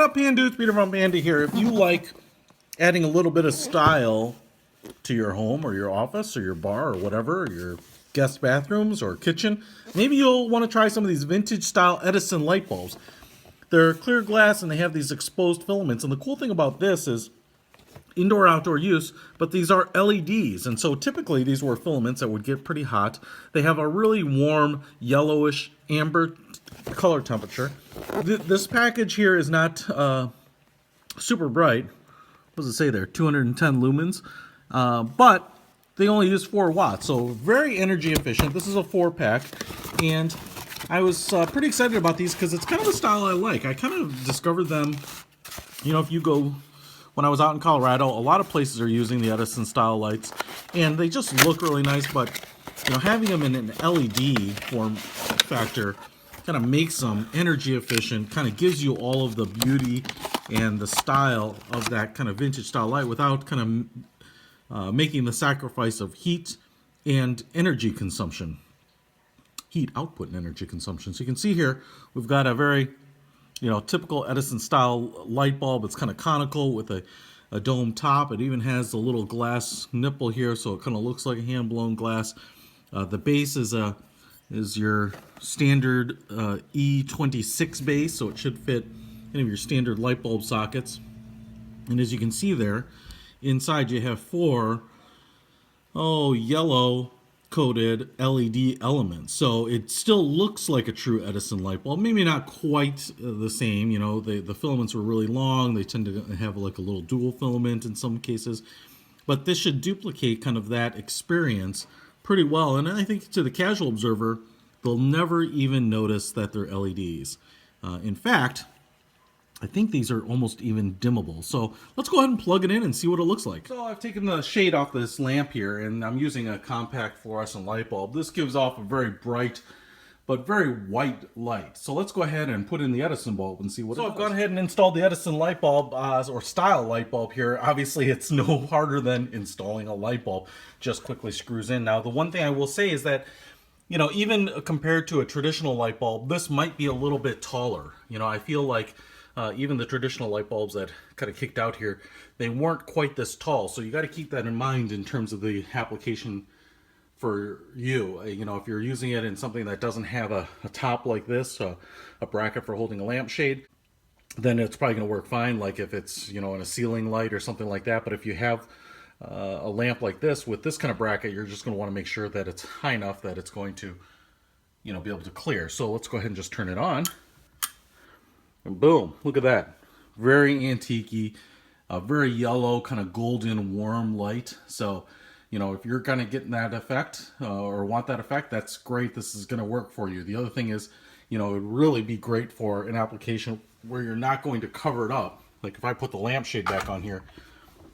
up, Panda? It's Peter from Panda here. If you like adding a little bit of style to your home or your office or your bar or whatever, your guest bathrooms or kitchen, maybe you'll want to try some of these vintage style Edison light bulbs. They're clear glass and they have these exposed filaments. And the cool thing about this is indoor outdoor use, but these are LEDs, and so typically these were filaments that would get pretty hot. They have a really warm yellowish amber color temperature. This package here is not super bright. What does it say there? 210 lumens, but they only use 4 watts, so very energy efficient. This is a 4-pack, and I was pretty excited about these because it's kind of a style I like. I kind of discovered them, you know, if you go, when I was out in Colorado, a lot of places are using the Edison style lights, and they just look really nice, but you know, having them in an LED form factor kind of makes them energy efficient, kind of gives you all of the beauty and the style of that kind of vintage style light without kind of making the sacrifice of heat and energy consumption. Heat output and energy consumption. So you can see here, we've got a very, you know, typical Edison style light bulb. It's kind of conical with a dome top. It even has a little glass nipple here, so it kind of looks like a hand blown glass. The base is your standard E26 base, so it should fit any of your standard light bulb sockets. And as you can see there, inside you have 4 yellow coated LED elements. So it still looks like a true Edison light bulb. Maybe not quite the same. You know, the filaments were really long. They tend to have like a little dual filament in some cases. But this should duplicate kind of that experience pretty well. And I think to the casual observer, they'll never even notice that they're LEDs. In fact, I think these are almost even dimmable. So let's go ahead and plug it in and see what it looks like. So I've taken the shade off this lamp here, and I'm using a compact fluorescent light bulb. This gives off a very bright but very white light. So let's go ahead and put in the Edison bulb and see what it does. So I've gone ahead and installed the Edison light bulb, or style light bulb here. Obviously it's no harder than installing a light bulb. Just quickly screws in. Now the one thing I will say is that, you know, even compared to a traditional light bulb, this might be a little bit taller. You know, I feel like even the traditional light bulbs that kind of kicked out here, they weren't quite this tall. So you got to keep that in mind in terms of the application for you. You know, if you're using it in something that doesn't have a top like this, a bracket for holding a lampshade, then it's probably going to work fine. Like if it's, you know, in a ceiling light or something like that. But if you have a lamp like this with this kind of bracket, you're just going to want to make sure that it's high enough that it's going to, you know, be able to clear. So let's go ahead and just turn it on. And boom, look at that. Very antique-y, very yellow, kind of golden, warm light. So, you know, if you're kind of getting that effect or want that effect, that's great. This is going to work for you. The other thing is, you know, it would really be great for an application where you're not going to cover it up. Like if I put the lampshade back on here,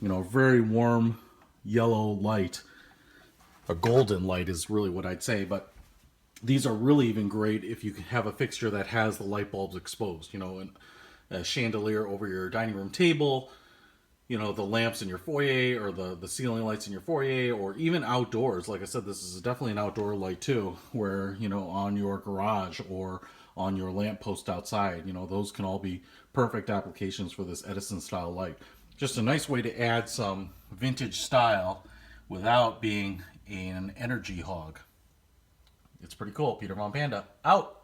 you know, very warm yellow light, a golden light is really what I'd say, but these are really even great if you have a fixture that has the light bulbs exposed, you know, a chandelier over your dining room table, you know, the lamps in your foyer or the ceiling lights in your foyer, or even outdoors. Like I said, this is definitely an outdoor light too, where, you know, on your garage or on your lamp post outside, you know, those can all be perfect applications for this Edison style light. Just a nice way to add some vintage style without being an energy hog. It's pretty cool. Peter von Panda, out.